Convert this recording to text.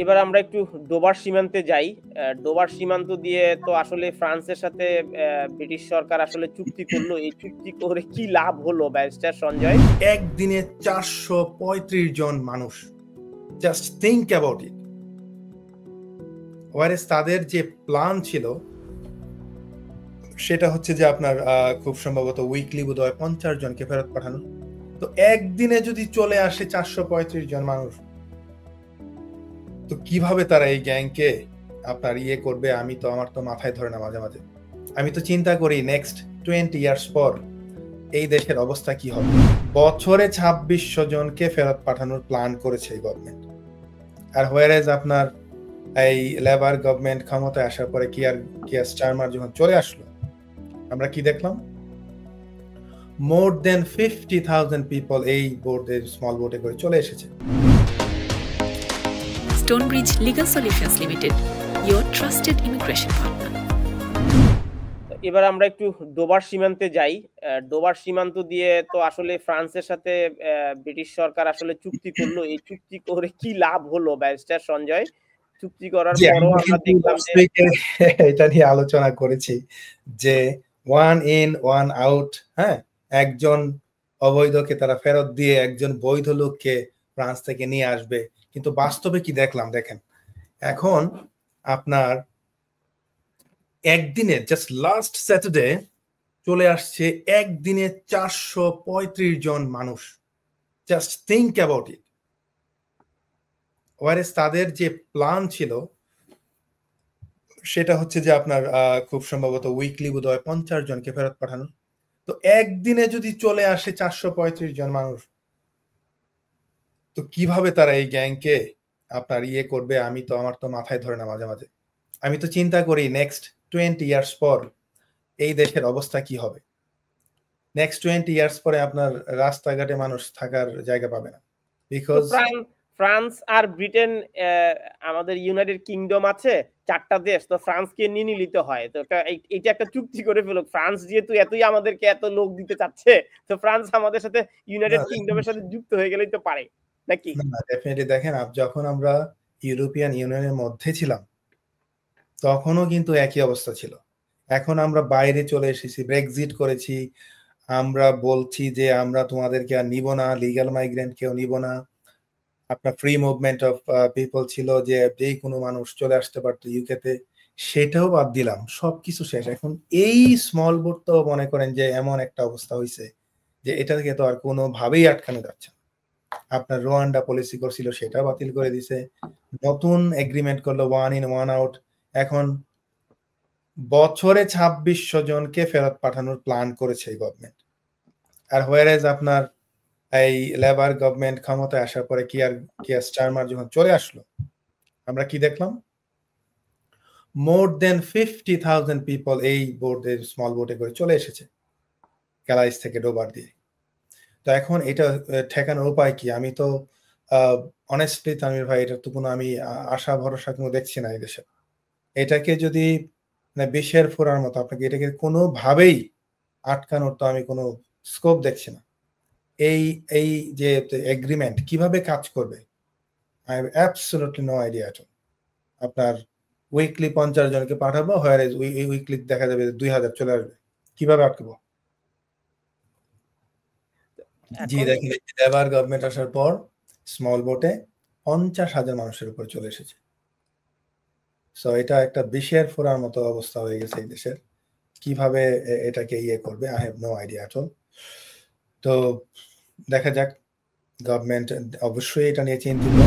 এবার আমরা একটু ডোবার সীমান্তে যাই। ডোবার সীমান্ত দিয়ে তো আসলে ফ্রান্সের সাথে ব্রিটিশ সরকার আসলে চুক্তি করলো। এই চুক্তি করে কি লাভ হলো ব্যারিস্টার সঞ্জয়? একদিনে 435 জন মানুষ। Just think about it. Whereas তাদের যে প্ল্যান ছিল সেটা হচ্ছে যে আপনার খুব সম্ভবত উইকলি বোধহয় 50 জনকে ফেরত পাঠানো। তো একদিনে যদি চলে আসে 435 জন মানুষ, তো কিভাবে তারা এই গ্যাংকে আপনার করবে, আমার তো মাথায় ধরে না মাঝে মাঝে। আমি তো চিন্তা করি নেক্সট 20 ইয়ার্স পর এই দেশের অবস্থা কি হবে। বছরে 2600 জনকে ফেরত পাঠানোর প্ল্যান করেছে এই গভর্নমেন্ট। আর হোয়ারেজ আপনার এই লেবার গভর্নমেন্ট ক্ষমতায় আসার পরে কিয়ার স্টারমার যখন চলে আসলো, আমরা কি দেখলাম? মোর দেন 50,000 পিপল এই বোর্ডের স্মল বোটে করে চলে এসেছে। Stonebridge Legal Solutions Limited, your trusted immigration partner. এবার আমরা একটু ডোবার সীমান্তে যাই। ডোবার সীমান্ত দিয়ে তো আসলে ফ্রান্সের সাথে ব্রিটিশ সরকার আসলে চুক্তি করলো। এই চুক্তি করে কি লাভ হলো ব্যারিস্টার সঞ্জয়? চুক্তি করার পরও আমরা দেখলাম যে এটা নিয়ে আলোচনা করেছি যে ওয়ান ইন ওয়ান আউট। হ্যাঁ, একজন অবৈধকে তারা ফেরত দিয়ে একজন বৈধ লোককে ফ্রান্স থেকে নিয়ে আসবে, কিন্তু বাস্তবে কি দেখলাম দেখেন। এখন আপনার একদিনে জাস্ট লাস্ট স্যাটারডে চলে আসছে একদিনে 435 জন মানুষ। Just think about it. Whereas তাদের যে প্ল্যান ছিল সেটা হচ্ছে যে আপনার খুব সম্ভবত উইকলি বোধহয় 50 জনকে ফেরত পাঠানো। তো একদিনে যদি চলে আসে 435 জন মানুষ, তো কিভাবে তারা এই গ্যাংকে আপনার করবে, আমার তো মাথায় ধরে না মাঝে মাঝে। আমি তো চিন্তা করি নেক্সট 20 ইয়ার্স পর এই দেশের অবস্থা কি হবে। নেক্সট 20 ইয়ার্স পরে আপনার রাস্তাঘাটে মানুষ থাকার জায়গা পাবে না। বিকজ ফ্রান্স আর ব্রিটেন, আমাদের ইউনাইটেড কিংডম আছে 4টা দেশ, তো ফ্রান্সকে নিয়ে নিতে হয়। তো এটা একটা চুক্তি করে ফেলো। ফ্রান্স যেহেতু এতই আমাদেরকে এত লোক দিতে চাচ্ছে, তো ফ্রান্স আমাদের সাথে ইউনাইটেড কিংডমের সাথে যুক্ত হয়ে গেলেই তো পারে নাকি? না, ডেফিনেটলি দেখেন, যখন আমরা ইউরোপিয়ান ইউনিয়নের মধ্যে ছিলাম তখনও কিন্তু একই অবস্থা ছিল। এখন আমরা বাইরে চলে এসেছি, ব্রেক্সিট করেছি, আমরা বলছি যে আমরা তোমাদেরকে আর নিব না, লিগ্যাল মাইগ্রেন্ট কেউ নিব না। আপনার ফ্রি মুভমেন্ট অফ পিপল ছিল, যে যেই কোনো মানুষ চলে আসতে পারতো ইউকেতে, সেটাও বাদ দিলাম। সবকিছু শেষ। এখন এই স্মল বোট তো মনে করেন যে এমন একটা অবস্থা হয়েছে যে এটাকে তো আর কোনোভাবেই আটকানো যাচ্ছে না। আপনার রোয়ান্ডা পলিসি করছিল, সেটা বাতিল করে দিছে। নতুন এগ্রিমেন্ট করলো ওয়ান ইন ওয়ান আউট। এখন বছরে 2600 জনকে ফেরত পাঠানোর প্ল্যান করেছে এই গভর্নমেন্ট। আর হোয়ারেজ আপনার এই লেবার গভর্নমেন্ট ক্ষমতায় আসার পরে কিয়ার স্টারমার যখন চলে আসলো, আমরা কি দেখলাম? মোর দেন 50,000 পিপল এই বোর্ডের স্মল বোটে করে চলে এসেছে ক্যালাইস থেকে ডোবার দিয়ে। তো এখন এটা ঠেকানোর উপায় কি? আমি তো অনেস্টলি তানভীর ভাই, এটা তো কোনো আমি আশা ভরসা কোনো দেখছি না এই দেশে। এটাকে যদি বিষের ফোড়ার মতো আপনাকে এটাকে কোনোভাবেই আটকানোর তো আমি কোনো স্কোপ দেখছি না। এই যে এগ্রিমেন্ট কিভাবে কাজ করবে, I have absolutely no idea at all. আপনার উইকলি 50 জনকে পাঠাবো, হয় উইকলি দেখা যাবে 2000 চলে আসবে। কিভাবে আটকাবো? জি দেখেন, লেবার গভর্নমেন্ট আসার পর স্মল বোটে 50,000 মানুষের উপর চলে এসেছে। সো এটা একটা বিষের ফোড়ার মতো অবস্থা হয়ে গেছে এই দেশের। কিভাবে এটাকে করবে, I have no idea at all. তো দেখা যাক, গভর্নমেন্ট অবশ্যই এটা নিয়ে চিন্তিত।